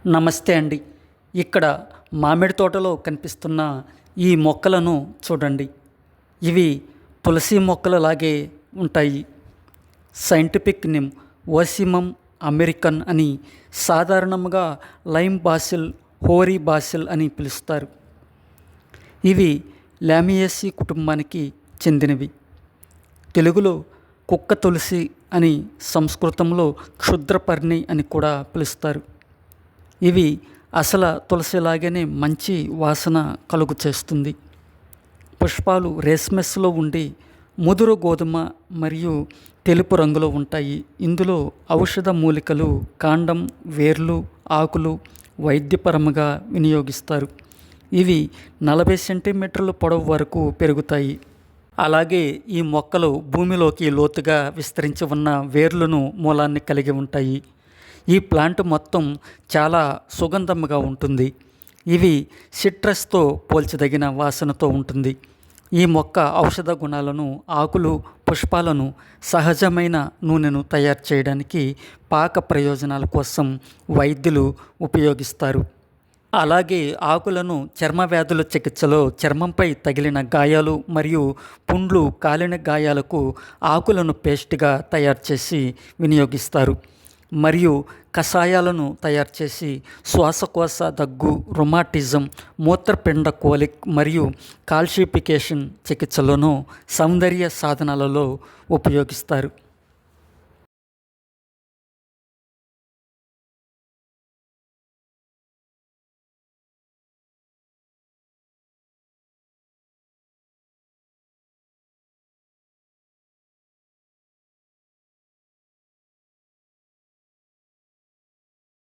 నమస్తే అండి. ఇక్కడ మామిడి తోటలో కనిపిస్తున్న ఈ మొక్కలను చూడండి. ఇవి తులసి మొక్కలలాగే ఉంటాయి. సైంటిఫిక్ నేమ్ ఓసిమమ్ అమెరికన్ అని, సాధారణంగా లైమ్ బాసిల్, హోరీ బాసిల్ అని పిలుస్తారు. ఇవి లామియేసి కుటుంబానికి చెందినవి. తెలుగులో కుక్క తులసి అని, సంస్కృతంలో క్షుద్రపర్ణి అని కూడా పిలుస్తారు. ఇవి అసలు తులసిలాగానే మంచి వాసన కలుగు చేస్తుంది. పుష్పాలు రేస్మెస్లో ఉండి ముదురు గోధుమ మరియు తెలుపు రంగులో ఉంటాయి. ఇందులో ఔషధ మూలికలు, కాండం, వేర్లు, ఆకులు వైద్యపరంగా వినియోగిస్తారు. ఇవి 40 సెంటీమీటర్ల పొడవు వరకు పెరుగుతాయి. అలాగే ఈ మొక్కలు భూమిలోకి లోతుగా విస్తరించి ఉన్న వేర్లను మూలాన్ని కలిగి ఉంటాయి. ఈ ప్లాంట్ మొత్తం చాలా సుగంధముగా ఉంటుంది. ఇవి సిట్రస్తో పోల్చదగిన వాసనతో ఉంటుంది. ఈ మొక్క ఔషధ గుణాలను, ఆకులు, పుష్పాలను, సహజమైన నూనెను తయారు చేయడానికి, పాక ప్రయోజనాల కోసం వైద్యులు ఉపయోగిస్తారు. అలాగే ఆకులను చర్మ వ్యాధుల చికిత్సలో, చర్మంపై తగిలిన గాయాలు మరియు పుండ్లు, కాలిన గాయాలకు ఆకులను పేస్ట్గా తయారు చేసి వినియోగిస్తారు. మరియు కషాయాలను తయారు చేసి శ్వాసకోశ దగ్గు, రుమాటిజం, మూత్రపిండ కోలిక్ మరియు కాల్షిఫికేషన్ చికిత్సలను, సౌందర్య సాధనాలలో ఉపయోగిస్తారు.